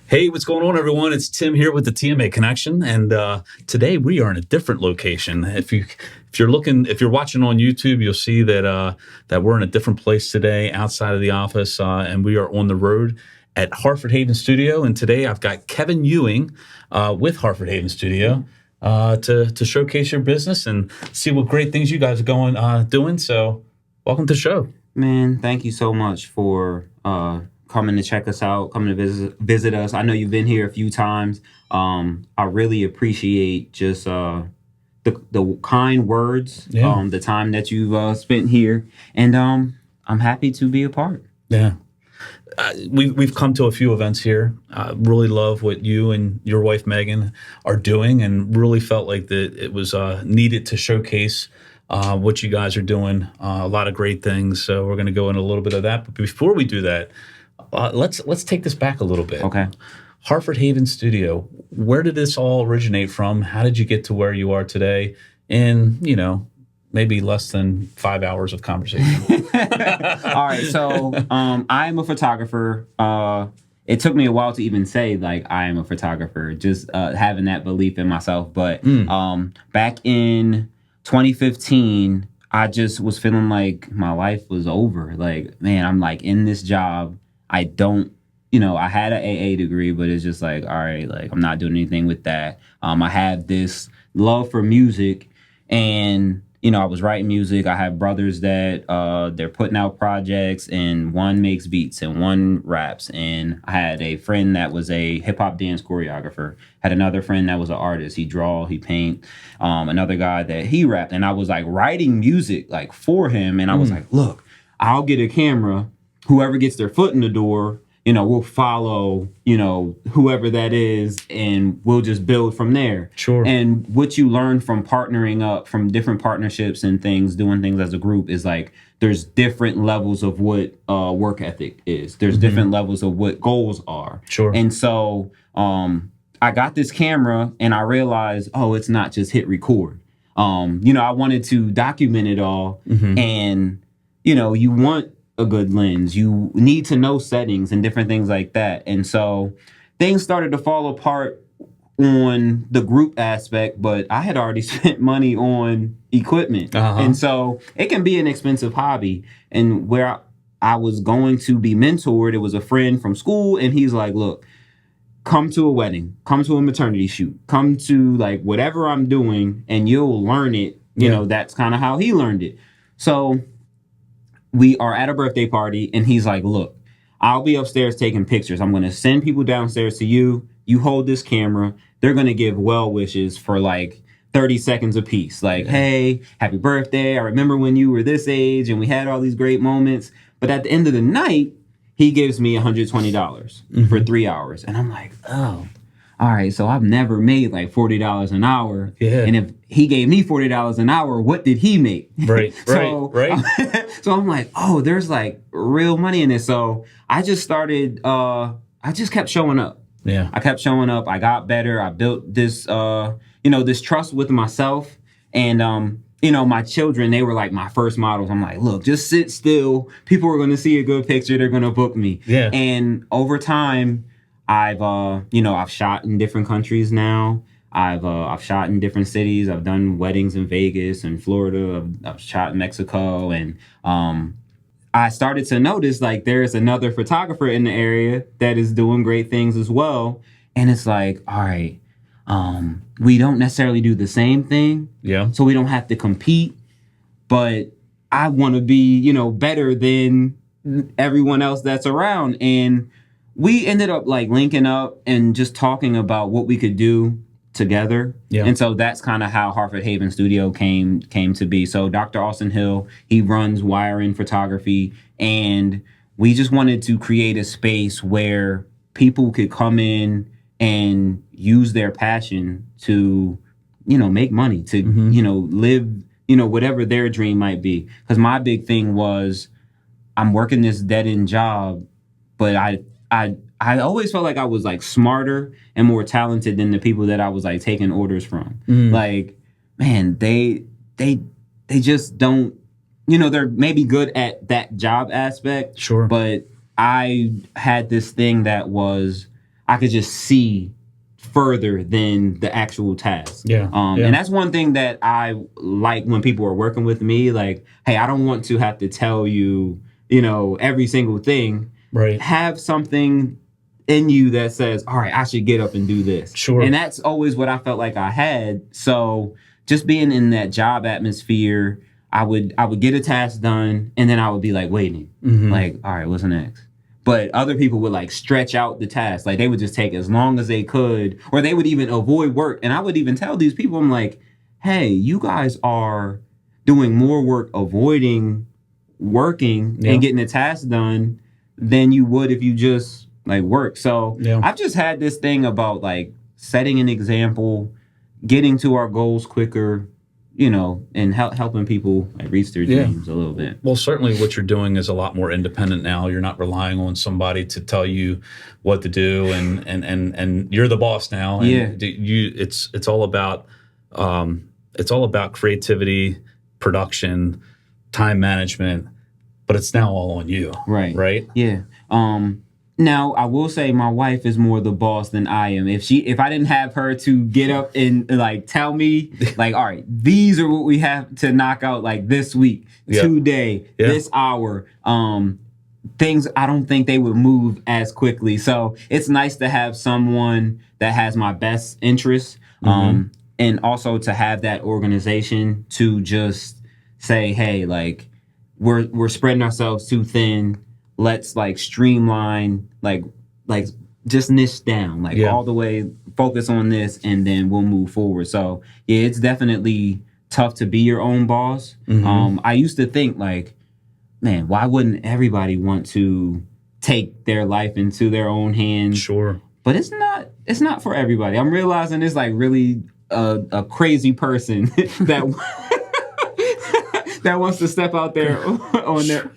Hey, what's going on, everyone? It's Tim here with the TMA Connection, and today we are in a different location. If you're watching on YouTube, you'll see that we're in a different place today, outside of the office, and we are on the road at Harford Haven Studio. And today I've got Kevin Ewing with Harford Haven Studio to showcase your business and see what great things you guys are doing. So, welcome to the show. Man, thank you so much for coming to check us out, coming to visit us. I know you've been here a few times. I really appreciate just the kind words, the time that you've spent here, and I'm happy to be a part. Yeah. We've come to a few events here. Really love what you and your wife Megan are doing, and really felt like that it was needed to showcase what you guys are doing. A lot of great things. So we're going to go into a little bit of that. But before we do that, let's take this back a little bit. Okay. Harford Haven Studio. Where did this all originate from? How did you get to where you are today? In maybe less than 5 hours of conversation. All right. So I'm a photographer. It took me a while to even say like I am a photographer, just having that belief in myself. But back in 2015, I just was feeling like my life was over. Like, man, I'm like in this job. I don't, I had an AA degree, but it's just like, all right, like I'm not doing anything with that. I have this love for music, and I was writing music. I have brothers that they're putting out projects, and one makes beats and one raps. And I had a friend that was a hip hop dance choreographer. Had another friend that was an artist. He draw, he paint. Another guy that he rapped, and I was like writing music like for him. And I was like, look, I'll get a camera. Whoever gets their foot in the door, we'll follow, whoever that is, and we'll just build from there. Sure. And what you learn from partnering up, from different partnerships and things, doing things as a group, is like there's different levels of what work ethic is. There's different levels of what goals are. Sure. And so I got this camera, and I realized, it's not just hit record. I wanted to document it all, and you want a good lens. You need to know settings and different things like that. And so things started to fall apart on the group aspect, but I had already spent money on equipment. And so it can be an expensive hobby. And where I was going to be mentored, it was a friend from school, and he's like, look, come to a wedding, come to a maternity shoot, come to like whatever I'm doing, and you'll learn it. That's kind of how he learned it. So we are at a birthday party, and he's like, look, I'll be upstairs taking pictures. I'm going to send people downstairs to you. You hold this camera. They're going to give well wishes for like 30 seconds a piece. Like, hey, happy birthday. I remember when you were this age and we had all these great moments. But at the end of the night, he gives me $120 for 3 hours. And I'm like, oh, all right. So I've never made like $40 an hour. Yeah. And if he gave me $40 an hour, what did he make? Right. Right. So I'm like, oh, there's like real money in this. So I just started, I just kept showing up. Yeah. I kept showing up. I got better. I built this, this trust with myself. And, my children, they were like my first models. I'm like, look, just sit still. People are going to see a good picture. They're going to book me. Yeah. And over time, I've shot in different countries now. I've shot in different cities. I've done weddings in Vegas and Florida. I've shot in Mexico, and I started to notice like there's another photographer in the area that is doing great things as well. And it's like, all right, we don't necessarily do the same thing, so we don't have to compete. But I want to be, better than everyone else that's around. And we ended up like linking up and just talking about what we could do together. Yeah. And so that's kind of how Harford Haven Studio came to be. So Dr. Austin Hill, he runs wiring photography, and we just wanted to create a space where people could come in and use their passion to, make money, to, live, whatever their dream might be. Because my big thing was I'm working this dead-end job, but I always felt like I was like smarter and more talented than the people that I was like taking orders from. Like, man, they just don't, they're maybe good at that job aspect. Sure. But I had this thing that was, I could just see further than the actual task. Yeah. And that's one thing that I like when people are working with me. Like, hey, I don't want to have to tell you, every single thing. Right. Have something in you that says, all right, I should get up and do this. Sure. And that's always what I felt like I had. So just being in that job atmosphere, I would get a task done, and then I would be like waiting. Like, all right, what's next? But other people would like stretch out the task. Like they would just take as long as they could, or they would even avoid work. And I would even tell these people, I'm like, hey, you guys are doing more work avoiding working and getting the task done than you would if you just like work. So I've just had this thing about like setting an example, getting to our goals quicker, and helping people like, reach their dreams a little bit. Well, certainly what you're doing is a lot more independent now. You're not relying on somebody to tell you what to do, and you're the boss now. And it's all about creativity, production, time management, but it's now all on you. Right? Yeah. Now, I will say my wife is more the boss than I am. If I didn't have her to get up and like tell me, like, all right, these are what we have to knock out like this week, today, this hour, things I don't think they would move as quickly. So it's nice to have someone that has my best interests, and also to have that organization to just say, hey, like we're spreading ourselves too thin. Let's like streamline, like just niche down, like all the way, focus on this, and then we'll move forward. So yeah, it's definitely tough to be your own boss. I used to think like, man, why wouldn't everybody want to take their life into their own hands? Sure. But it's not for everybody. I'm realizing it's like really a crazy person that that wants to step out there on their.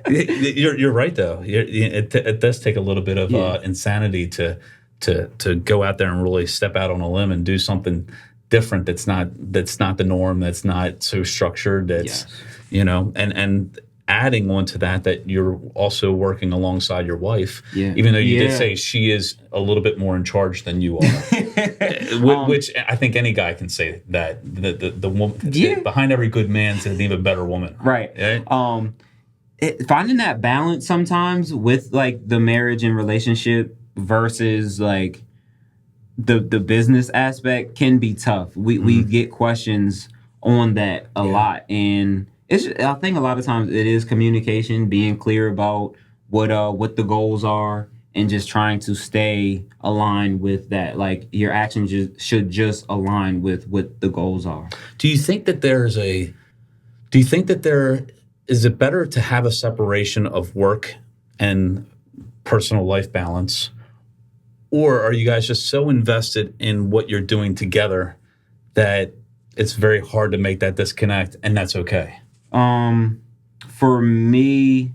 You're right though. It does take a little bit of insanity to go out there and really step out on a limb and do something different. That's not the norm. That's not so structured. That's and adding on to that you're also working alongside your wife. Even though you did say she is a little bit more in charge than you are, which I think any guy can say that the woman behind every good man's an even better woman. Right. Finding that balance sometimes with like the marriage and relationship versus like the business aspect can be tough. We get questions on that a lot, and I think a lot of times it is communication, being clear about what the goals are, and just trying to stay aligned with that. Like your actions should just align with what the goals are. Do you think that is it better to have a separation of work and personal life balance? Or are you guys just so invested in what you're doing together that it's very hard to make that disconnect, and that's okay? For me,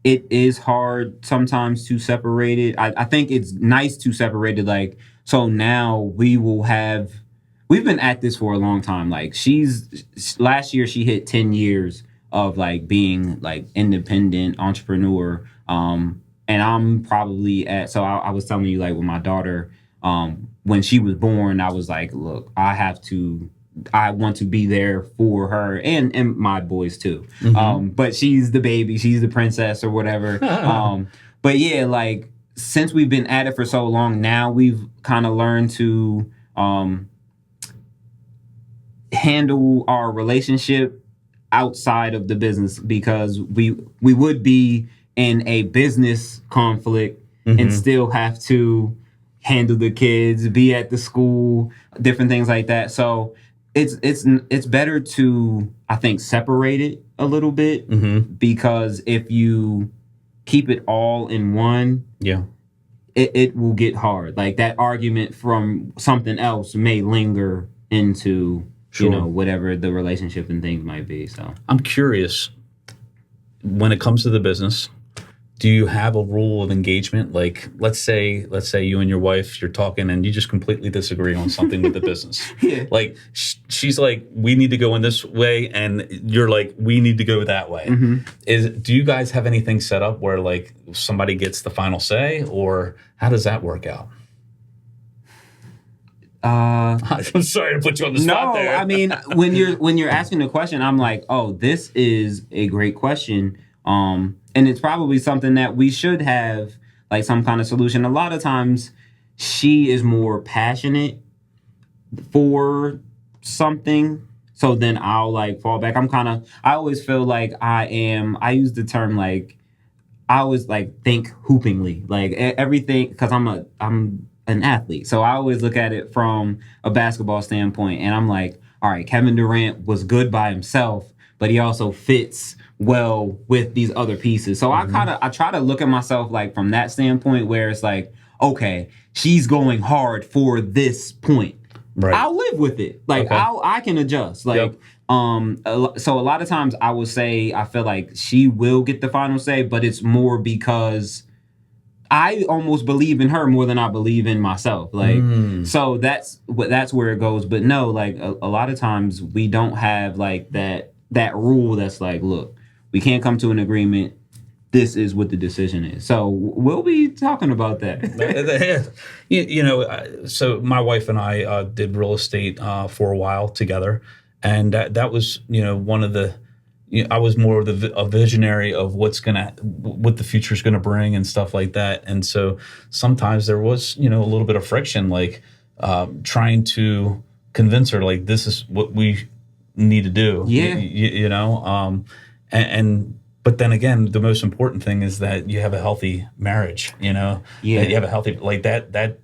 it is hard sometimes to separate it. I think it's nice to separate it. Like, so now we've been at this for a long time. Like last year she hit 10 years of like being like independent entrepreneur. And I'm probably I was telling you, like with my daughter, when she was born, I was like, look, I want to be there for her and my boys too. But she's the baby, she's the princess or whatever. But yeah, like since we've been at it for so long, now we've kind of learned to handle our relationship outside of the business, because we would be in a business conflict and still have to handle the kids, be at the school, different things like that. So it's better to, I think, separate it a little bit, because if you keep it all in one, it will get hard. Like that argument from something else may linger into whatever the relationship and things might be. So I'm curious, when it comes to the business, do you have a rule of engagement? Like, let's say you and your wife, you're talking and you just completely disagree on something with the business. Yeah. Like she's like, we need to go in this way, and you're like, we need to go that way. Do you guys have anything set up where like somebody gets the final say, or how does that work out? I'm sorry to put you on the spot there. No, I mean, when you're asking the question, I'm like, oh, this is a great question. And it's probably something that we should have like some kind of solution. A lot of times she is more passionate for something. So then I'll like fall back. I always feel like I use the term like, I always like think hoopingly, like everything, because I'm an athlete. So I always look at it from a basketball standpoint, and I'm like, all right, Kevin Durant was good by himself, but he also fits well with these other pieces. So I try to look at myself like from that standpoint, where it's like, okay, she's going hard for this point. Right. I'll live with it. Like I can adjust. Like so a lot of times I would say I feel like she will get the final say, but it's more because I almost believe in her more than I believe in myself. Like, so that's where it goes. But no, like a lot of times we don't have like that rule that's like, look, we can't come to an agreement. This is what the decision is. So we'll be talking about that. So my wife and I did real estate for a while together, and that was one of the. I was more of a visionary of what the future's gonna bring and stuff like that. And so sometimes there was, a little bit of friction, like trying to convince her, like, this is what we need to do. Yeah. But then again, the most important thing is that you have a healthy marriage. Yeah. That you have a healthy like that.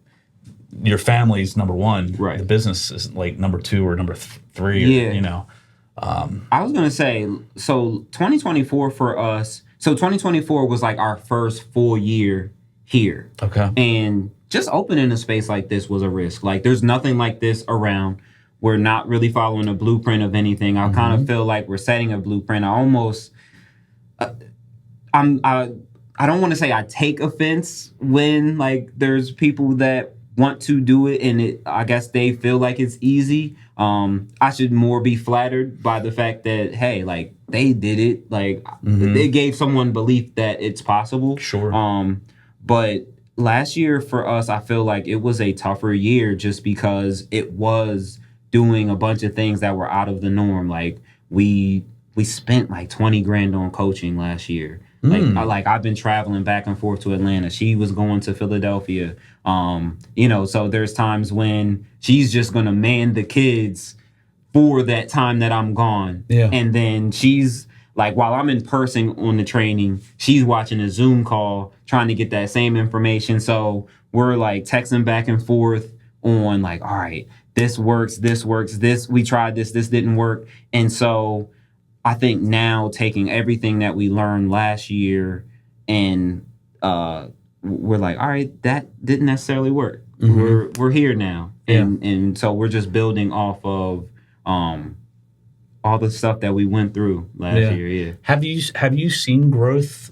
Your family's number one. Right. The business is like number two or number three. Yeah. I was going to say, so 2024 for us, so 2024 was like our first full year here. Okay. And just opening a space like this was a risk. Like there's nothing like this around. We're not really following a blueprint of anything. I kind of feel like we're setting a blueprint. I don't want to say I take offense when like there's people that want to do it and I guess they feel like it's easy. I should more be flattered by the fact that, hey, like they did it. Like they gave someone belief that it's possible. Sure. But last year for us, I feel like it was a tougher year just because it was doing a bunch of things that were out of the norm. Like we spent like $20,000 on coaching last year. Like I've been traveling back and forth to Atlanta. She was going to Philadelphia. So there's times when she's just gonna man the kids for that time that I'm gone. Yeah. And then she's like, while I'm in person on the training, she's watching a Zoom call trying to get that same information. So we're like texting back and forth on like, all right, this works, we tried this didn't work. And so I think now taking everything that we learned last year and we're like, all right, that didn't necessarily work. We're here now. And so we're just building off of all the stuff that we went through last year. Yeah. Have you seen growth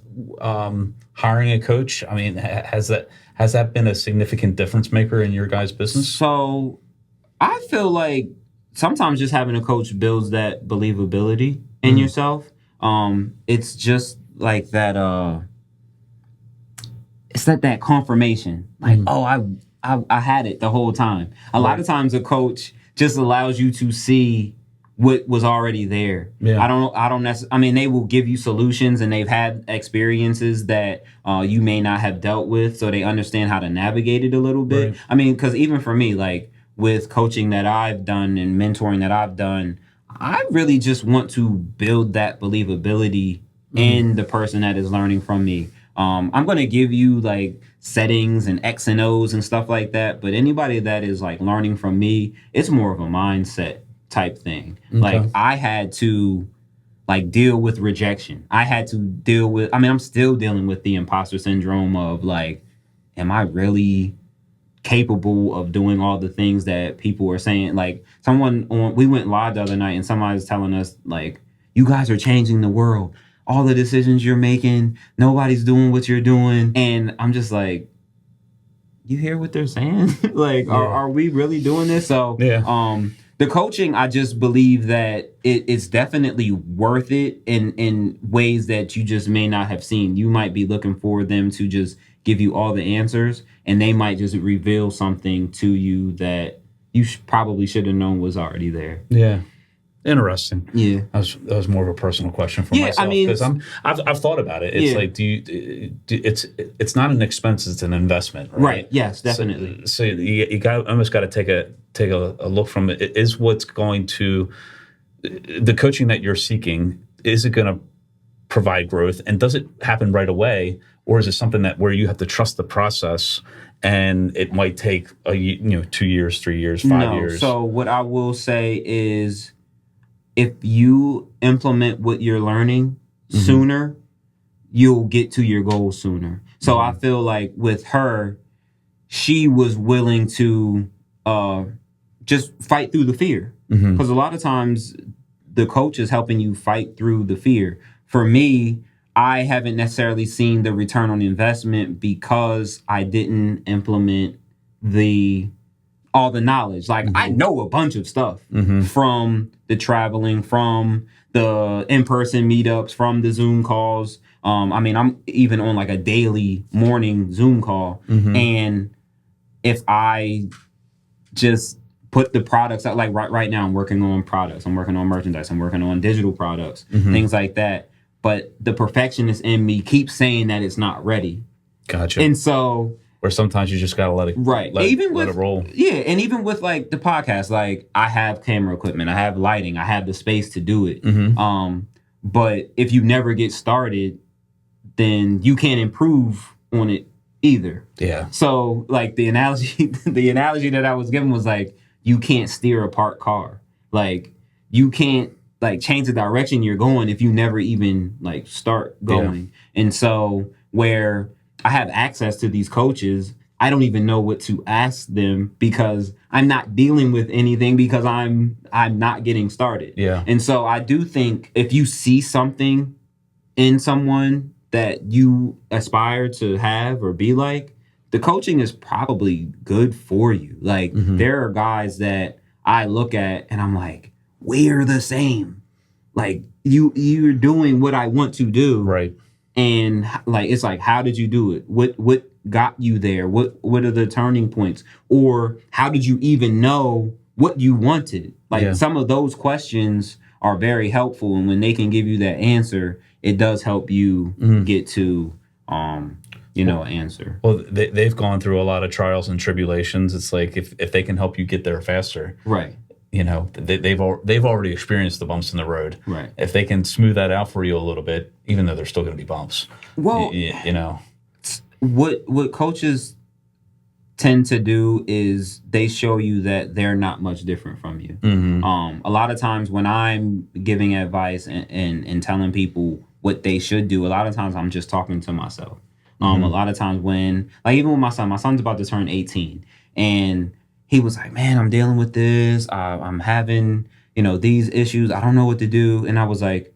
hiring a coach? I mean, has that been a significant difference maker in your guys' business? So I feel like sometimes just having a coach builds that believability in yourself. It's just like that it's that confirmation. Like, I had it the whole time. A lot of times a coach just allows you to see what was already there. Yeah. I don't necessarily, I mean, they will give you solutions and they've had experiences that you may not have dealt with, so they understand how to navigate it a little bit. Right. I mean, because even for me, like with coaching that I've done and mentoring that I've done, I really just want to build that believability in the person that is learning from me. I'm going to give you like settings and X and O's and stuff like that. But anybody that is like learning from me, it's more of a mindset type thing. Okay. Like I had to like deal with rejection. I had to deal with, I'm still dealing with the imposter syndrome of like, am I really capable of doing all the things that people were saying? Like we went live the other night and somebody was telling us like, you guys are changing the world. all the decisions you're making, nobody's doing what you're doing. And I'm just like, you hear what they're saying? Like, are we really doing this? So, the coaching, I just believe that it's definitely worth it in ways that you just may not have seen. You might be looking for them to just give you all the answers, and they might just reveal something to you that you probably should have known was already there. Yeah. Interesting. Yeah, that was more of a personal question for myself, I mean, because I've thought about it. It's like, it's not an expense; it's an investment, right? Yes, definitely. So you almost got to take a look from it. Is what's going to the coaching that you're seeking? Is it going to provide growth, and does it happen right away, or is it something that where you have to trust the process? And it might take 2 years, 3 years, 5 years. So what I will say is, if you implement what you're learning sooner, you'll get to your goal sooner. So I feel like with her, she was willing to just fight through the fear. Because a lot of times the coach is helping you fight through the fear. For me, I haven't necessarily seen the return on investment because I didn't implement all the knowledge. Like, I know a bunch of stuff from the traveling, from the in-person meetups, from the Zoom calls. I mean, I'm even on like a daily morning Zoom call. And if I just put the products out, like right now I'm working on products, I'm working on merchandise, I'm working on digital products, things like that. But the perfectionist in me keeps saying that it's not ready. Gotcha. And so, where sometimes you just gotta let it let it roll. Yeah, and even with like the podcast, like I have camera equipment, I have lighting, I have the space to do it. But if you never get started, then you can't improve on it either. Yeah. So like the analogy that I was given was like, you can't steer a parked car. Like, you can't like change the direction you're going if you never even like start going. And so where I have access to these coaches, I don't even know what to ask them because I'm not dealing with anything because I'm not getting started. Yeah. And so I do think if you see something in someone that you aspire to have or be like, the coaching is probably good for you. Like, there are guys that I look at and I'm like, we're the same. Like, you're doing what I want to do. Right. And like, it's like, how did you do it? What got you there? What are the turning points? Or how did you even know what you wanted? Like, some of those questions are very helpful. And when they can give you that answer, it does help you get to, answer. Well, they've gone through a lot of trials and tribulations. It's like, if they can help you get there faster. Right. They've already experienced the bumps in the road. Right. If they can smooth that out for you a little bit, even though there's still going to be bumps. Well, what coaches tend to do is they show you that they're not much different from you. A lot of times when I'm giving advice and telling people what they should do, a lot of times I'm just talking to myself. A lot of times when, like, even with my son's about to turn 18, and he was like, man, I'm dealing with this. I'm having, these issues. I don't know what to do. And I was like,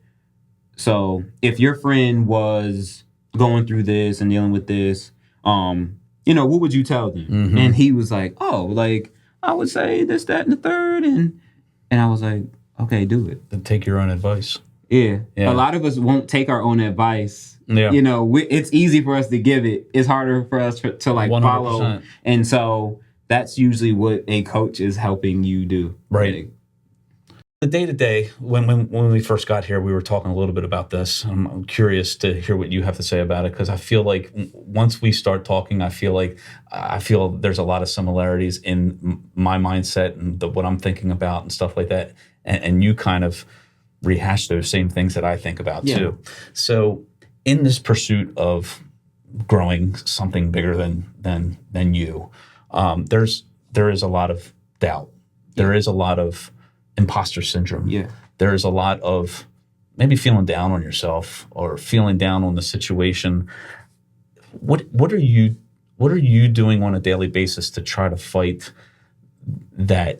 so if your friend was going through this and dealing with this, what would you tell them? And he was like, oh, like, I would say this, that, and the third. And I was like, okay, do it. Then take your own advice. Yeah. A lot of us won't take our own advice. Yeah. It's easy for us to give it. It's harder for us to like 100%. Follow. And so that's usually what a coach is helping you do. Right. Like, the day-to-day, when we first got here, we were talking a little bit about this. I'm curious to hear what you have to say about it, because I feel like once we start talking, I feel there's a lot of similarities in my mindset and what I'm thinking about and stuff like that. And you kind of rehash those same things that I think about too. So in this pursuit of growing something bigger than you, there is a lot of doubt. There is a lot of imposter syndrome. Yeah. There is a lot of maybe feeling down on yourself or feeling down on the situation. What are you doing on a daily basis to try to fight that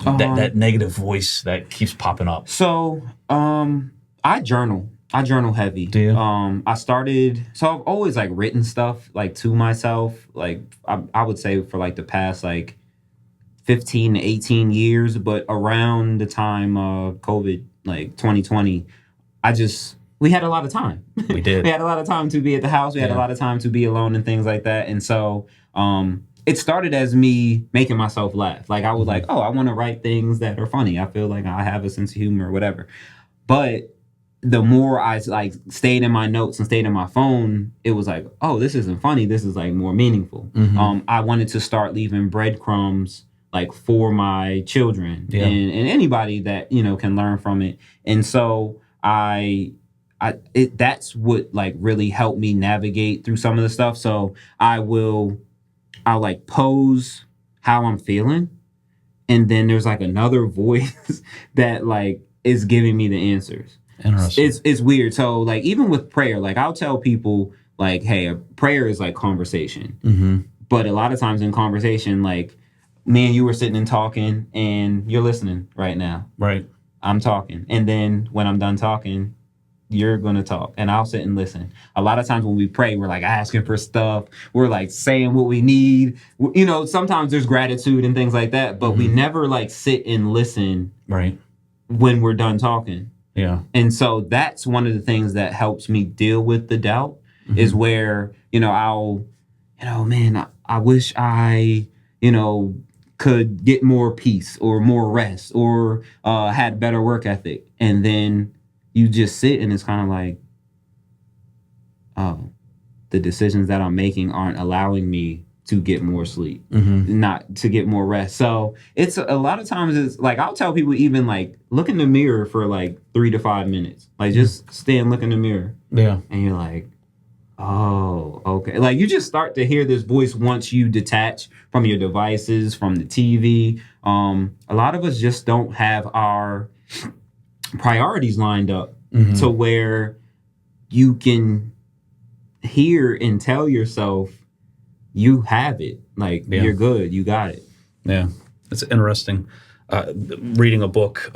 that negative voice that keeps popping up? So I journal. I journal heavy. Do you? I started, so I've always like written stuff like to myself. Like I would say for like the past like 15 to 18 years, but around the time of COVID, like 2020, we had a lot of time. We did. We had a lot of time to be at the house. We had a lot of time to be alone and things like that. And so it started as me making myself laugh. Like I was like, oh, I want to write things that are funny. I feel like I have a sense of humor or whatever. But the more I like stayed in my notes and stayed in my phone, it was like, oh, this isn't funny. This is like more meaningful. I wanted to start leaving breadcrumbs like for my children and anybody that, you know, can learn from it. And so that's what like really helped me navigate through some of the stuff. So I'll like pose how I'm feeling. And then there's like another voice that like is giving me the answers. Interesting. It's weird. So like even with prayer, like I'll tell people like, hey, a prayer is like conversation. But a lot of times in conversation, like me and you were sitting and talking and you're listening right now. Right. I'm talking. And then when I'm done talking, you're going to talk and I'll sit and listen. A lot of times when we pray, we're like asking for stuff. We're like saying what we need. You know, sometimes there's gratitude and things like that, but we never like sit and listen when we're done talking. Yeah. And so that's one of the things that helps me deal with the doubt is where, you know, I wish I, you know, could get more peace or more rest or had better work ethic. And then you just sit and it's kind of like, oh, the decisions that I'm making aren't allowing me to get more sleep, not to get more rest. So it's a lot of times it's like, I'll tell people even like look in the mirror for like 3 to 5 minutes, like just stay and look in the mirror. Yeah. And you're like, oh, okay. Like you just start to hear this voice once you detach from your devices, from the TV. A lot of us just don't have our priorities lined up to where you can hear and tell yourself you have it. Like you're good. You got it. Yeah. It's interesting. Reading a book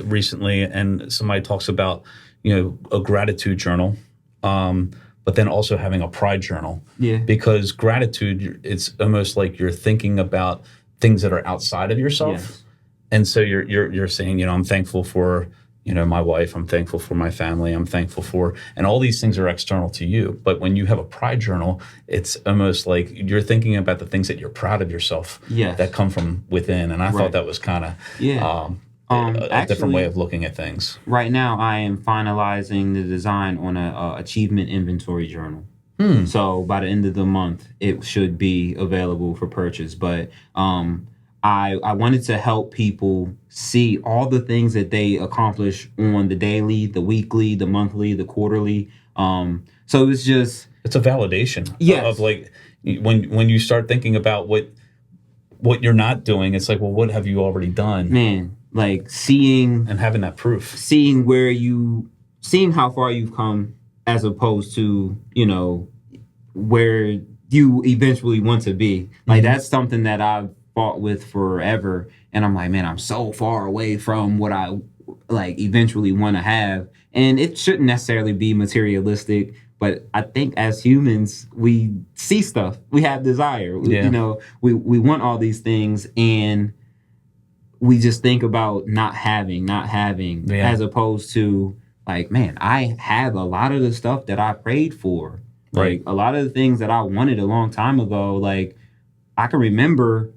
recently and somebody talks about, you know, a gratitude journal. But then also having a pride journal. Yeah. Because gratitude, it's almost like you're thinking about things that are outside of yourself. Yes. And so you're saying, you know, I'm thankful for, you know, my wife, I'm thankful for my family, I'm thankful for, and all these things are external to you. But when you have a pride journal, it's almost like you're thinking about the things that you're proud of yourself that come from within. And I thought that was kind of a different way of looking at things. Right now, I am finalizing the design on a achievement inventory journal. So by the end of the month, it should be available for purchase. But I wanted to help people see all the things that they accomplish on the daily, the weekly, the monthly, the quarterly. So it's a validation of like when you start thinking about what you're not doing, it's like, well, what have you already done? Man, like seeing and having that proof, seeing how far you've come as opposed to, you know, where you eventually want to be. Like that's something that I've fought with forever. And I'm like, man, I'm so far away from what I like eventually want to have. And it shouldn't necessarily be materialistic, but I think as humans, we see stuff, we have desire, you know, we want all these things and we just think about not having as opposed to like, man, I have a lot of the stuff that I prayed for. Like a lot of the things that I wanted a long time ago, like I can remember,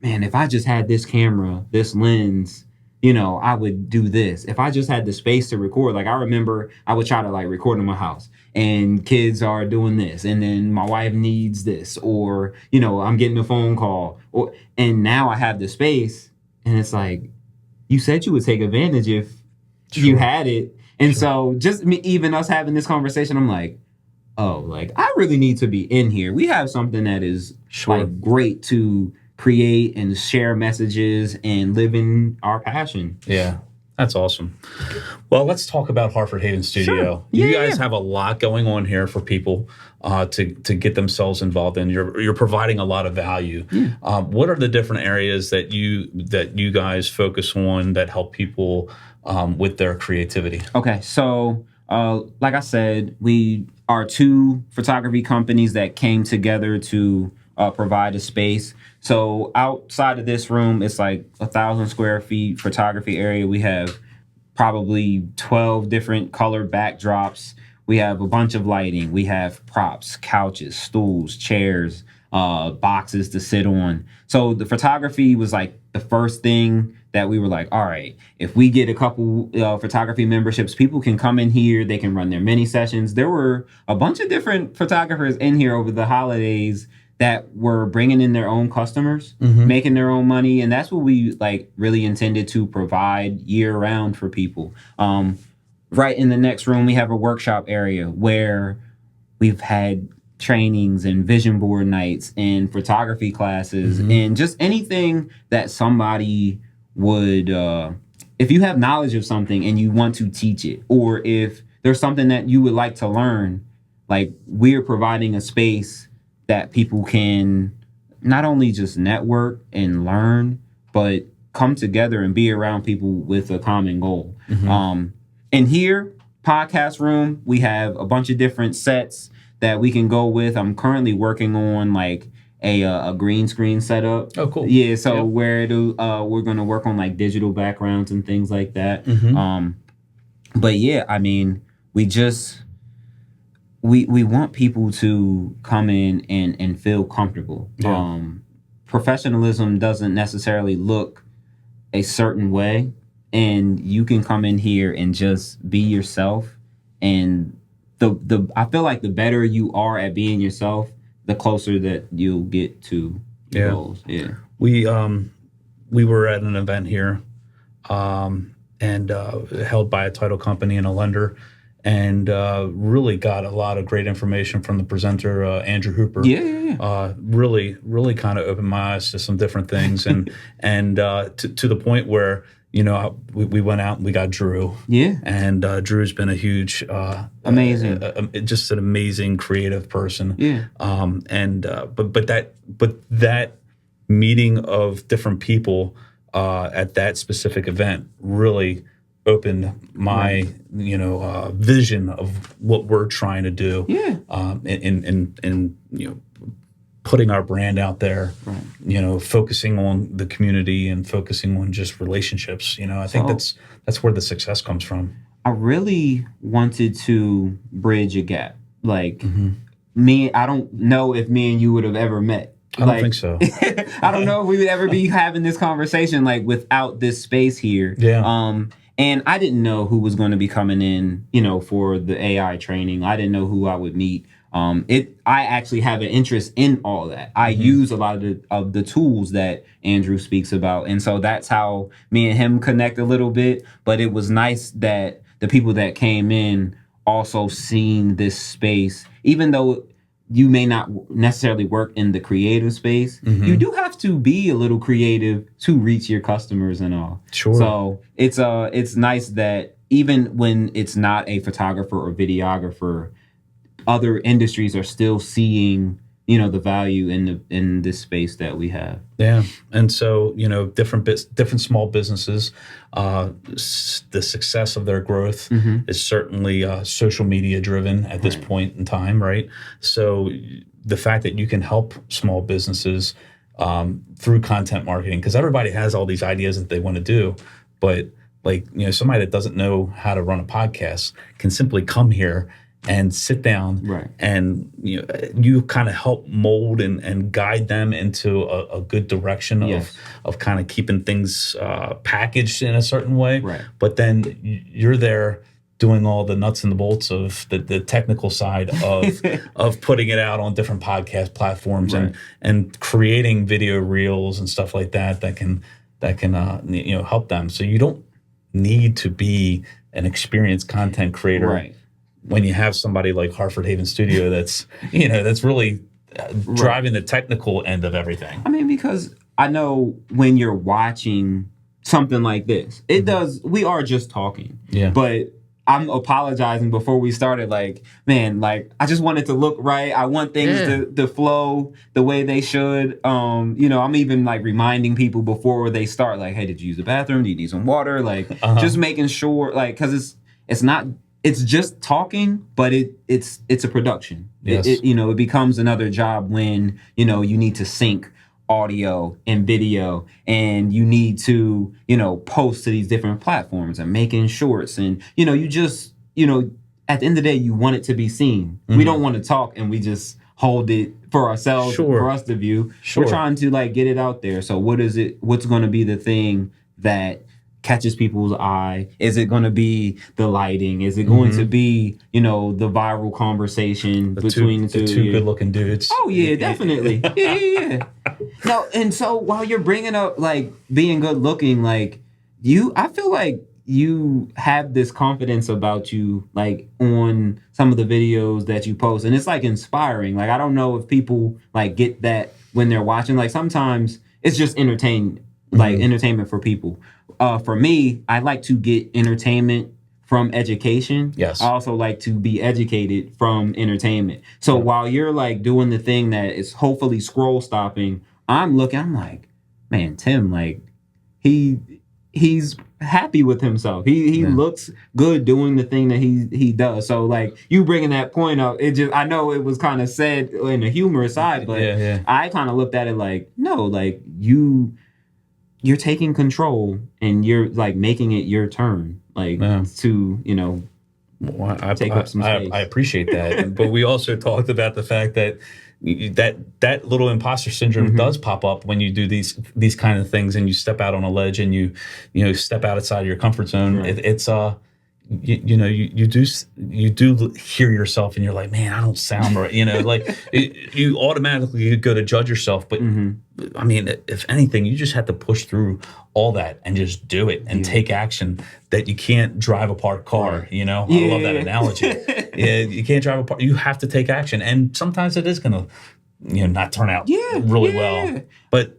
man, if I just had this camera, this lens, you know, I would do this. If I just had the space to record, like I remember I would try to like record in my house and kids are doing this and then my wife needs this or, you know, I'm getting a phone call and now I have the space and it's like, you said you would take advantage if you had it. And so just even us having this conversation, I'm like, oh, like I really need to be in here. We have something that is like great to create and share messages and live in our passion. Yeah, that's awesome. Well, let's talk about Harford Haven Studio. Sure. You guys have a lot going on here for people to get themselves involved in. You're providing a lot of value. Yeah. What are the different areas that you guys focus on that help people with their creativity? Okay, so Like I said, we are two photography companies that came together to provide a space. So outside of this room, it's like 1,000 square feet photography area. We have probably 12 different color backdrops. We have a bunch of lighting. We have props, couches, stools, chairs, boxes to sit on. So the photography was like the first thing that we were like, all right, if we get a couple photography memberships, people can come in here, they can run their mini sessions. There were a bunch of different photographers in here over the holidays that were bringing in their own customers, making their own money. And that's what we like really intended to provide year round for people. Right in the next room, we have a workshop area where we've had trainings and vision board nights and photography classes and just anything that somebody would, if you have knowledge of something and you want to teach it, or if there's something that you would like to learn, like we're providing a space that people can not only just network and learn, but come together and be around people with a common goal. And here, podcast room, we have a bunch of different sets that we can go with. I'm currently working on like a green screen setup. Oh, cool. Yeah, so where we're going to work on like digital backgrounds and things like that. But yeah, I mean, we want people to come in and feel comfortable. Professionalism doesn't necessarily look a certain way, and you can come in here and just be yourself. And I feel like the better you are at being yourself, the closer that you'll get to your goals. Yeah. We were at an event here, and held by a title company and a lender, and really got a lot of great information from the presenter, Andrew Hooper. Really, really kind of opened my eyes to some different things, and to the point where, you know, we went out and we got Drew. And Drew's been a huge, amazing, just an amazing creative person. But that meeting of different people at that specific event really opened my vision of what we're trying to do. In you know, putting our brand out there, you know, focusing on the community and focusing on just relationships. You know, I think that's where the success comes from. I really wanted to bridge a gap. Like I don't know if me and you would have ever met. I don't think so. I don't know if we would ever be having this conversation like without this space here. And I didn't know who was going to be coming in, you know, for the AI training. I didn't know who I would meet. I actually have an interest in all that. I use a lot of the tools that Andrew speaks about. And so that's how me and him connect a little bit. But it was nice that the people that came in also seen this space, even though you may not necessarily work in the creative space. You do have to be a little creative to reach your customers and all. So it's nice that even when it's not a photographer or videographer, other industries are still seeing, you know, the value in this space that we have. And so, you know, different small businesses, the success of their growth is certainly social media driven at this point in time, right? So the fact that you can help small businesses through content marketing, because everybody has all these ideas that they want to do, but like, you know, somebody that doesn't know how to run a podcast can simply come here and sit down and you kind of help mold and guide them into a good direction of kind of keeping things packaged in a certain way. But then you're there doing all the nuts and the bolts of the technical side of putting it out on different podcast platforms and creating video reels and stuff like that can help them. So you don't need to be an experienced content creator when you have somebody like Harford Haven Studio that's really driving the technical end of everything. I mean, because I know when you're watching something like this, we are just talking. But I'm apologizing before we started. Like, man, like I just want it to look right. I want things to flow the way they should. I'm even like reminding people before they start, like, hey, did you use the bathroom? Do you need some water? Like, just making sure, like, because it's not it's just talking, but it's a production. Yes. It becomes another job when, you need to sync audio and video, and you need to, post to these different platforms and making shorts, and, you just, at the end of the day, you want it to be seen. We don't want to talk and we just hold it for ourselves, for us to view. We're trying to get it out there. So what's going to be the thing that catches people's eye? Is it going to be the lighting? Is it going to be, the viral conversation between the two good looking dudes? Oh yeah, definitely. yeah. No, and so while you're bringing up being good looking, I feel like you have this confidence about you, on some of the videos that you post, and it's inspiring. I don't know if people get that when they're watching. Sometimes it's just entertainment for people. For me, I like to get entertainment from education. Yes. I also like to be educated from entertainment. So while you're doing the thing that is hopefully scroll stopping, I'm like, man, Tim, he's happy with himself. He looks good doing the thing that he does. So you bringing that point up, I know it was kind of said in a humorous side, but I kind of looked at it no, you're taking control and you're making it your turn, to take up some space. I appreciate that, but we also talked about the fact that that little imposter syndrome does pop up when you do these kind of things and you step out on a ledge and you step outside of your comfort zone. Right. It's you do hear yourself and you're like, man, I don't sound right. You automatically go to judge yourself, but I mean, if anything, you just have to push through all that and just do it and take action. That you can't drive a parked car. I love that analogy. You can't drive a park. You have to take action, and sometimes it is gonna, not turn out really well. But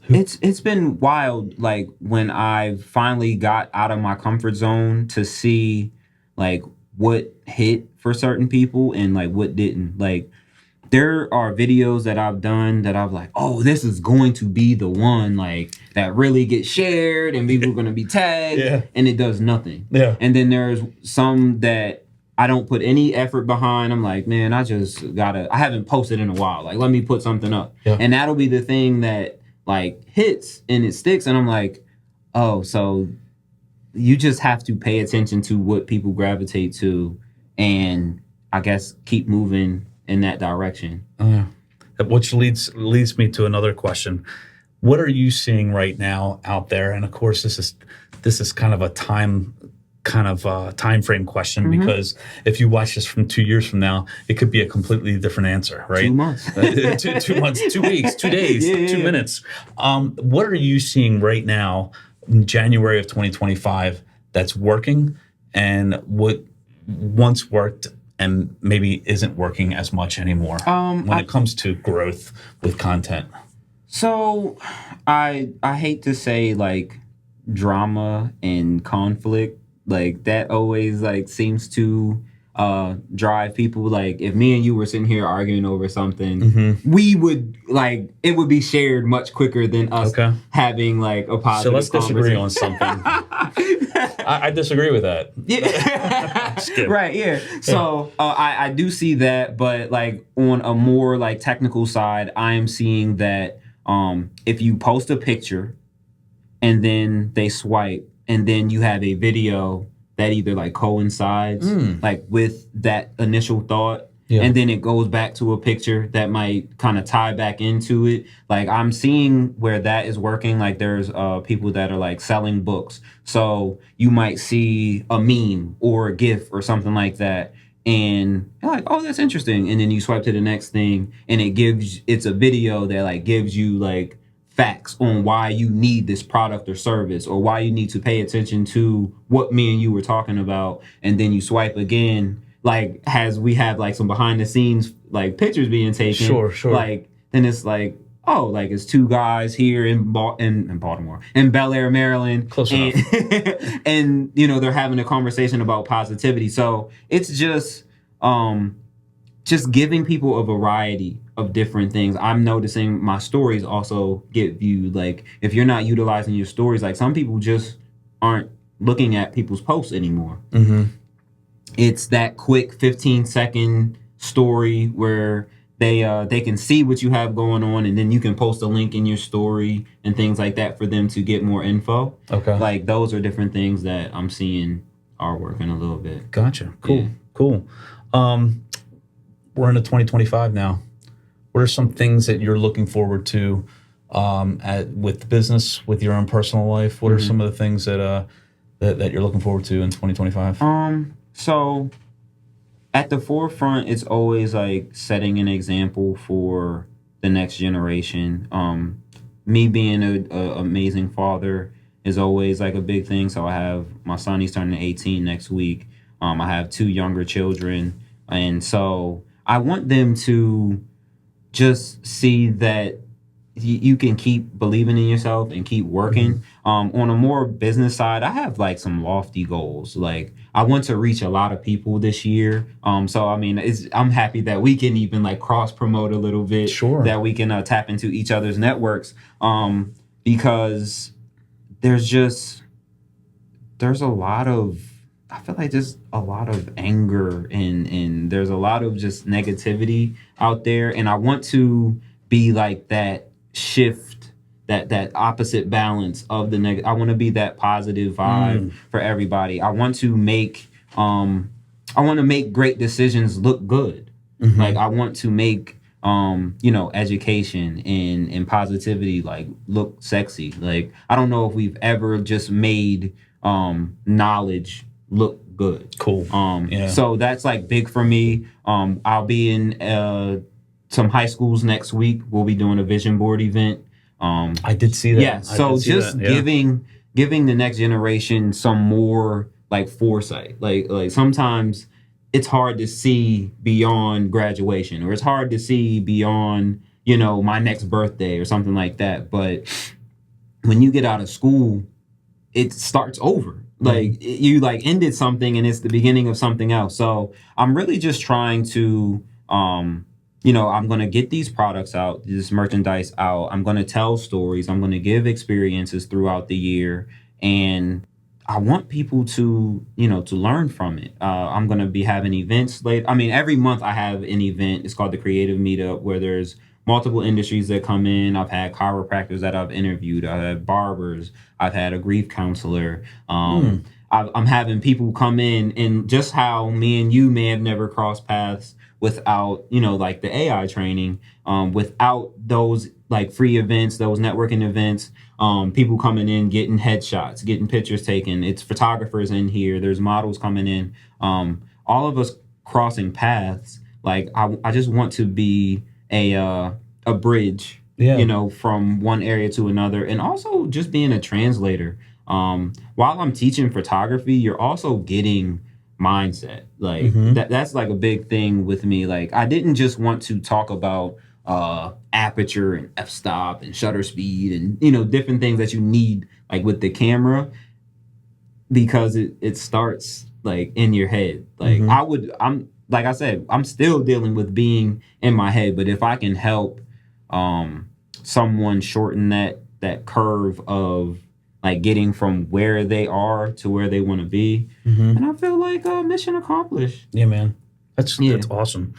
it's been wild, when I finally got out of my comfort zone to see what hit for certain people and what didn't. There are videos that I've done that I've oh, this is going to be the one that really gets shared and people are going to be tagged, and it does nothing. And then there's some that I don't put any effort behind. I'm like, man, I haven't posted in a while. Let me put something up. And that'll be the thing that hits and it sticks, and I'm like, oh, so you just have to pay attention to what people gravitate to, and I guess keep moving in that direction. Which leads me to another question. What are you seeing right now out there? And of course, this is kind of a time frame question, because if you watch this from 2 years from now, it could be a completely different answer, right? 2 months. 2 months, 2 weeks, 2 days, 2 minutes. What are you seeing right now in January of 2025 that's working, and what once worked and maybe isn't working as much anymore when it comes to growth with content? So I hate to say drama and conflict, that always seems to drive people. If me and you were sitting here arguing over something, we would it would be shared much quicker than us having a positive. So let's disagree on something. I disagree with that. Yeah. Right. Yeah. So I do see that, but on a more technical side, I am seeing that if you post a picture and then they swipe, and then you have a video that either coincides with that initial thought, and then it goes back to a picture that might kind of tie back into it. I'm seeing where that is working. There's people that are selling books, so you might see a meme or a GIF or something like that, and you're oh, that's interesting, and then you swipe to the next thing, and it's a video that gives you facts on why you need this product or service, or why you need to pay attention to what me and you were talking about. And then you swipe again, as we have some behind the scenes pictures being taken. Sure. Then it's oh, it's two guys here in Baltimore, in Bel Air, Maryland. Close enough. And they're having a conversation about positivity. So it's just giving people a variety of different things. I'm noticing my stories also get viewed. If you're not utilizing your stories, some people just aren't looking at people's posts anymore. it's that quick 15-second story where they can see what you have going on, and then you can post a link in your story and things like that for them to get more info. Okay. Like those are different things that I'm seeing are working a little bit. Gotcha. Cool. Yeah. Cool. We're into 2025 now. What are some things that you're looking forward to with business, with your own personal life? What are some of the things that you're looking forward to in 2025? So at the forefront, it's always like setting an example for the next generation. Me being a amazing father is always like a big thing. So I have my son, he's turning 18 next week. I have 2 younger children. And so I want them to just see that you can keep believing in yourself and keep working. On a more business side, I have like some lofty goals. Like I want to reach a lot of people this year. So I mean, I'm happy that we can even like cross promote a little bit. Sure. That we can tap into each other's networks. Because there's a lot of, I feel like there's a lot of anger and there's a lot of just negativity out there, and I want to be like that shift, that opposite balance of the negative. I want to be that positive vibe for everybody. I want to make great decisions look good. Like I want to make education and positivity like look sexy. Like I don't know if we've ever just made knowledge look good. Cool. Yeah. So that's like big for me. I'll be in some high schools next week. We'll be doing a vision board event. I did see that. Yeah. So just giving the next generation some more like foresight. Like sometimes it's hard to see beyond graduation, or it's hard to see beyond, my next birthday or something like that. But when you get out of school, it starts over. Like you like ended something and it's the beginning of something else. So I'm really just trying to, I'm going to get these products out, this merchandise out. I'm going to tell stories. I'm going to give experiences throughout the year. And I want people to, to learn from it. I'm going to be having events later. I mean, every month I have an event. It's called the Creative Meetup, where there's multiple industries that come in. I've had chiropractors that I've interviewed. I've had barbers. I've had a grief counselor. I'm having people come in, and just how me and you may have never crossed paths without, like the AI training, without those like free events, those networking events, people coming in, getting headshots, getting pictures taken. It's photographers in here. There's models coming in. All of us crossing paths. Like I just want to be a bridge, from one area to another, and also just being a translator. While I'm teaching photography, you're also getting mindset. Like that's like a big thing with me. Like I didn't just want to talk about aperture and f-stop and shutter speed and different things that you need like with the camera, because it starts like in your head. Like I'm like I said, I'm still dealing with being in my head, but if I can help someone shorten that curve of like getting from where they are to where they want to be, and I feel like mission accomplished. Yeah, man. That's awesome.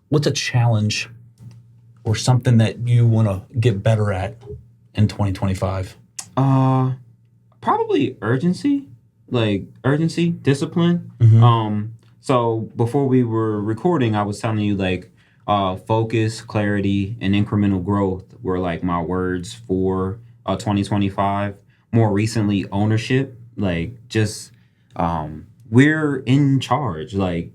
What's a challenge or something that you want to get better at in 2025? Probably urgency, discipline. So before we were recording, I was telling you like focus, clarity, and incremental growth were like my words for 2025. More recently, ownership. Like just we're in charge. Like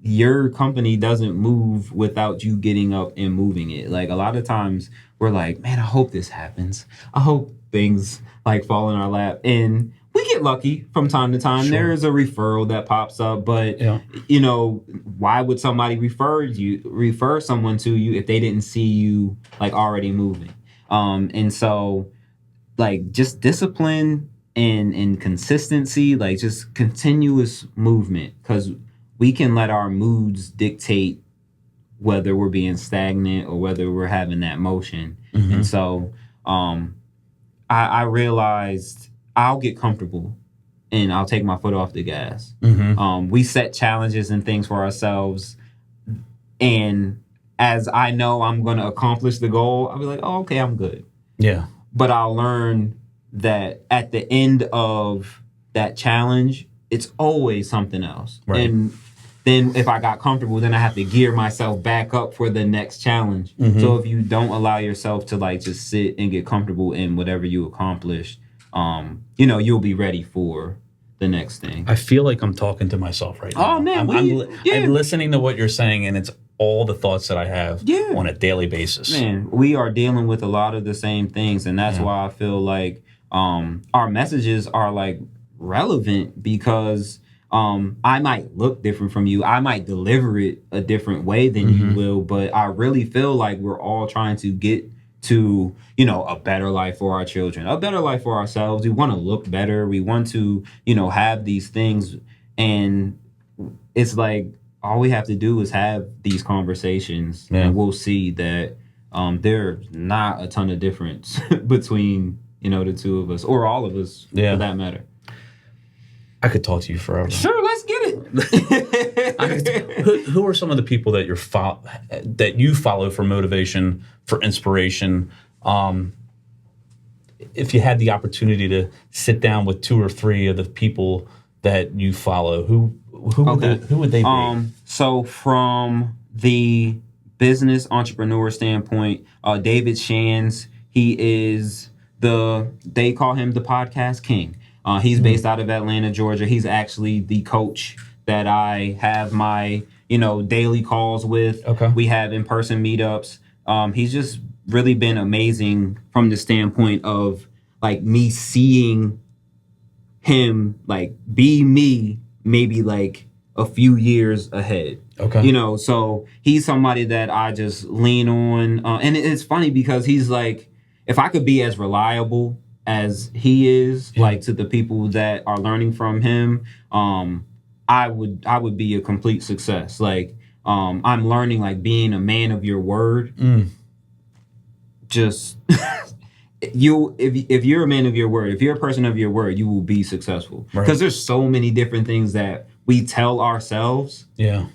your company doesn't move without you getting up and moving it. Like a lot of times we're like, man, I hope this happens. I hope things like fall in our lap, and we get lucky from time to time. Sure. There is a referral that pops up, but why would somebody refer someone to you if they didn't see you like already moving? And so like just discipline and consistency, like just continuous movement, because we can let our moods dictate whether we're being stagnant or whether we're having that motion. And so I realized I'll get comfortable and I'll take my foot off the gas. Mm-hmm. We set challenges and things for ourselves, and as I know I'm going to accomplish the goal, I'll be like, oh, okay, I'm good. Yeah. But I'll learn that at the end of that challenge, it's always something else. Right. And then if I got comfortable, then I have to gear myself back up for the next challenge. Mm-hmm. So if you don't allow yourself to like just sit and get comfortable in whatever you accomplish, you'll be ready for the next thing. I feel like I'm talking to myself right now. Oh man, I'm listening to what you're saying, and it's all the thoughts that I have on a daily basis. Man, we are dealing with a lot of the same things, and that's why I feel like our messages are like relevant, because I might look different from you. I might deliver it a different way than you will, but I really feel like we're all trying to get to, a better life for our children, a better life for ourselves. We want to look better. We want to, have these things. And it's like, all we have to do is have these conversations, and we'll see that there's not a ton of difference between, the two of us, or all of us, for that matter. I could talk to you forever. Sure, let's get it. Who are some of the people that that you follow for motivation, for inspiration? If you had the opportunity to sit down with 2 or 3 of the people that you follow, who would they be? So from the business entrepreneur standpoint, David Shands, he is they call him the podcast king. He's based out of Atlanta, Georgia. He's actually the coach that I have my, daily calls with. Okay. We have in-person meetups. He's just really been amazing from the standpoint of like me seeing him like be me maybe like a few years ahead. Okay. So he's somebody that I just lean on. And it's funny because he's like, if I could be as reliable as he is, like to the people that are learning from him, I would be a complete success. Like, I'm learning like being a man of your word. Just if you're a man of your word, if you're a person of your word, you will be successful. Because there's so many different things that we tell ourselves. Yeah.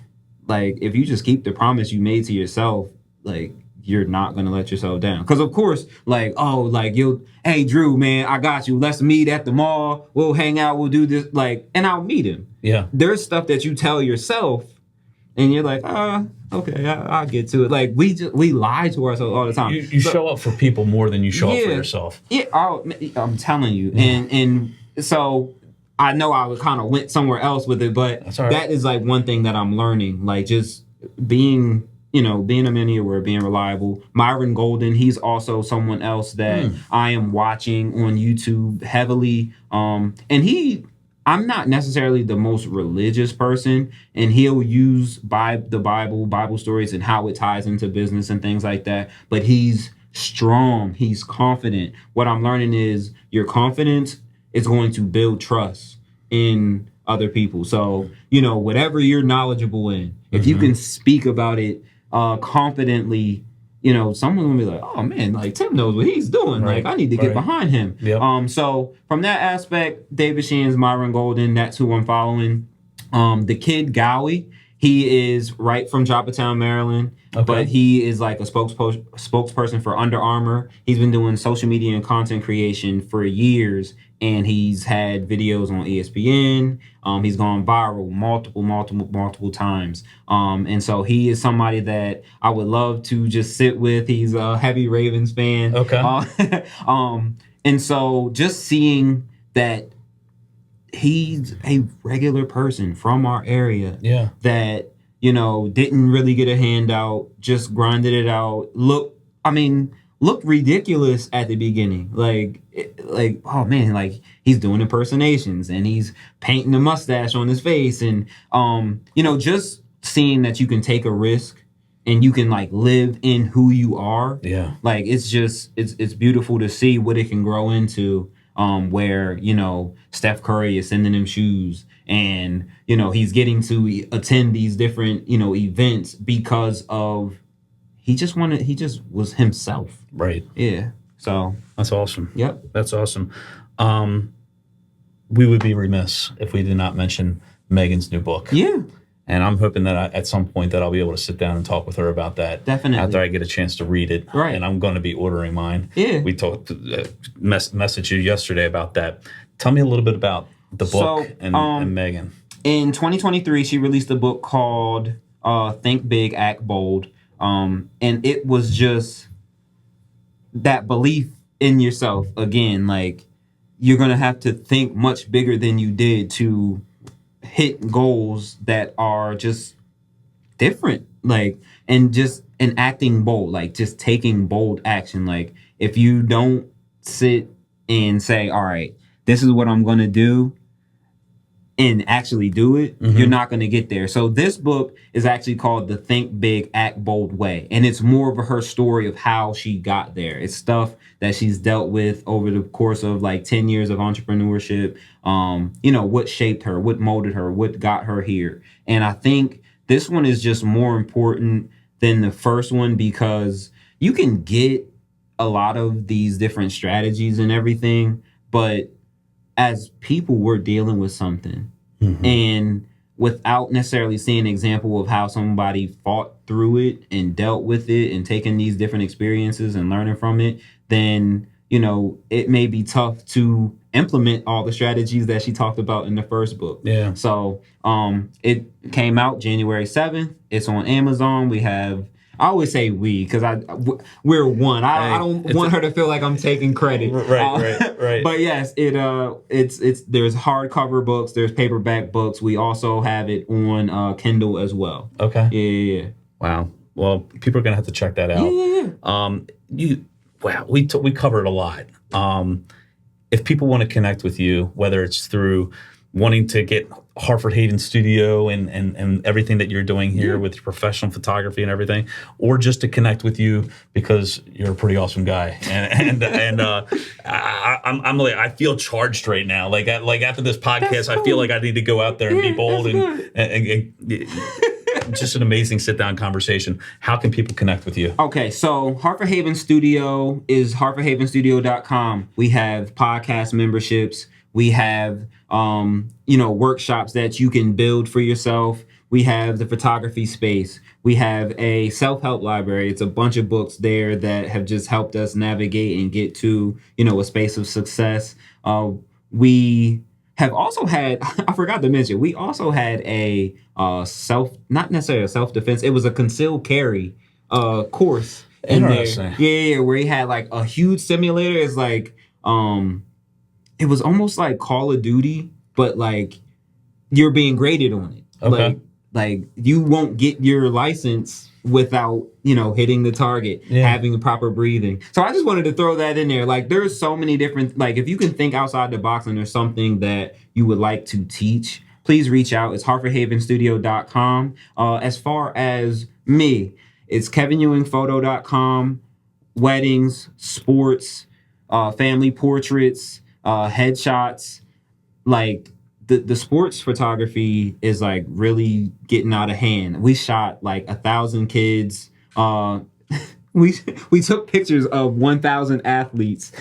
Like, if you just keep the promise you made to yourself, like, you're not going to let yourself down. Because, of course, like, hey, Drew, man, I got you. Let's meet at the mall. We'll hang out. We'll do this. Like, and I'll meet him. Yeah. There's stuff that you tell yourself, and you're like, okay, I'll get to it. Like, we lie to ourselves all the time. You show up for people more than you show up for yourself. Yeah, I'm telling you. And so I know I kind of went somewhere else with it, but that is like one thing that I'm learning. Like, just being a man of your word, being reliable. Myron Golden, he's also someone else that I am watching on YouTube heavily. And I'm not necessarily the most religious person, and he'll use the Bible stories and how it ties into business and things like that. But he's strong. He's confident. What I'm learning is your confidence is going to build trust in other people. So, whatever you're knowledgeable in, if you can speak about it confidently, someone will be like, oh man, like Tim knows what he's doing. Like, I need to get behind him. Yep. So from that aspect, David Shands, Myron Golden, that's who I'm following. The kid Gowie, he is right from Joppatown, Maryland, but he is like a spokesperson for Under Armour. He's been doing social media and content creation for years, and he's had videos on ESPN. He's gone viral multiple times. And so he is somebody that I would love to just sit with. He's a heavy Ravens fan. Okay. And so just seeing that he's a regular person from our area that, didn't really get a handout, just grinded it out. Look ridiculous at the beginning. Like, oh man, like he's doing impersonations and he's painting a mustache on his face. And, just seeing that you can take a risk and you can like live in who you are. Yeah. Like, it's just, it's beautiful to see what it can grow into. Where, Steph Curry is sending him shoes and, he's getting to attend these different, events because of he just was himself. Right. Yeah. So that's awesome. Yep. That's awesome. we would be remiss if we did not mention Megan's new book. Yeah. And I'm hoping that at some point that I'll be able to sit down and talk with her about that. Definitely. After I get a chance to read it. Right. And I'm going to be ordering mine. Yeah. We talked, messaged you yesterday about that. Tell me a little bit about the book and Megan. In 2023, she released a book called Think Big, Act Bold. And it was just that belief in yourself. Again, like, you're going to have to think much bigger than you did to hit goals that are just different, like, and acting bold, like just taking bold action. Like, if you don't sit and say, all right, this is what I'm going to do, and actually do it, you're not going to get there. So this book is actually called The Think Big, Act Bold Way. And it's more of her story of how she got there. It's stuff that she's dealt with over the course of like 10 years of entrepreneurship. What shaped her, what molded her, what got her here. And I think this one is just more important than the first one, because you can get a lot of these different strategies and everything, but as people, we're dealing with something. And without necessarily seeing an example of how somebody fought through it and dealt with it and taking these different experiences and learning from it, then, it may be tough to implement all the strategies that she talked about in the first book. Yeah. So it came out January 7th. It's on Amazon. We have... I always say we, because we're one. I don't want her to feel like I'm taking credit. Right. But yes, it's there's hardcover books, there's paperback books. We also have it on Kindle as well. Okay. Yeah. Wow. Well, people are gonna have to check that out. Yeah. We covered a lot. If people want to connect with you, whether it's through wanting to get Harford Haven studio and everything that you're doing here with your professional photography and everything, or just to connect with you because you're a pretty awesome guy, and I feel charged right now. Like after this podcast, cool. I feel like I need to go out there and be bold and just an amazing sit down conversation. How can people connect with you? Okay, so Harford Haven Studio is harfordhavenstudio.com. We have podcast memberships. We have, workshops that you can build for yourself. We have the photography space. We have a self-help library. It's a bunch of books there that have just helped us navigate and get to, a space of success. We have also had, I forgot to mention, we also had a not necessarily a self-defense. It was a concealed carry course in there. Yeah, where he had like a huge simulator. It's like, it was almost like Call of Duty, but like you're being graded on it. Okay. Like you won't get your license without, hitting the target, having the proper breathing. So I just wanted to throw that in there. Like there's so many different, like if you can think outside the box and there's something that you would like to teach, please reach out. It's harfordhavenstudio.com. As far as me, it's kevinewingphoto.com, weddings, sports, family portraits, headshots. Like the sports photography is like really getting out of hand. We shot like 1,000 kids. We took pictures of 1,000 athletes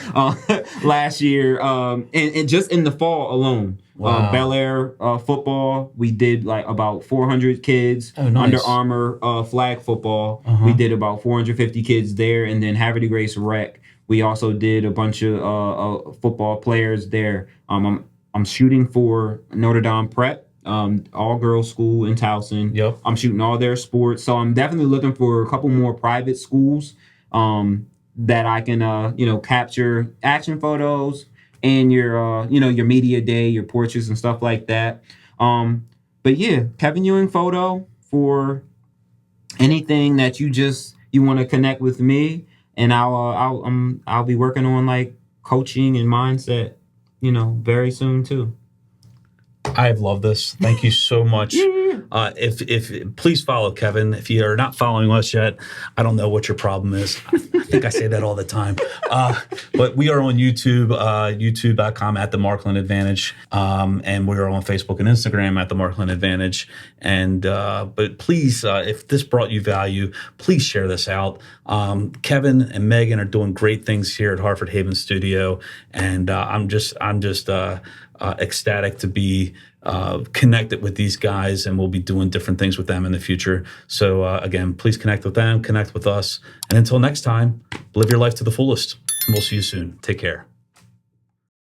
last year, and just in the fall alone. Wow. Bel Air football, we did like about 400 kids. Oh, nice. Under Armour flag football, we did about 450 kids there, and then Havre de Grace Rec. We also did a bunch of football players there. I'm shooting for Notre Dame Prep, all girls school in Towson. Yep. I'm shooting all their sports, so I'm definitely looking for a couple more private schools that I can capture action photos and your media day, your portraits and stuff like that. But yeah, Kevin Ewing Photo for anything that you want to connect with me. And I'll be working on like coaching and mindset, very soon too. I've loved this. Thank you so much if please follow Kevin. If you are not following us yet, I don't know what your problem is. I think I say that all the time. But we are on YouTube, youtube.com at the Markland Advantage, and we are on Facebook and Instagram at the Markland Advantage. And but please, if this brought you value, please share this out. Kevin and Megan are doing great things here at Harford Haven Studio, and I'm just ecstatic to be connected with these guys, and we'll be doing different things with them in the future. So again, please connect with them, connect with us, and until next time, live your life to the fullest. And we'll see you soon. Take care.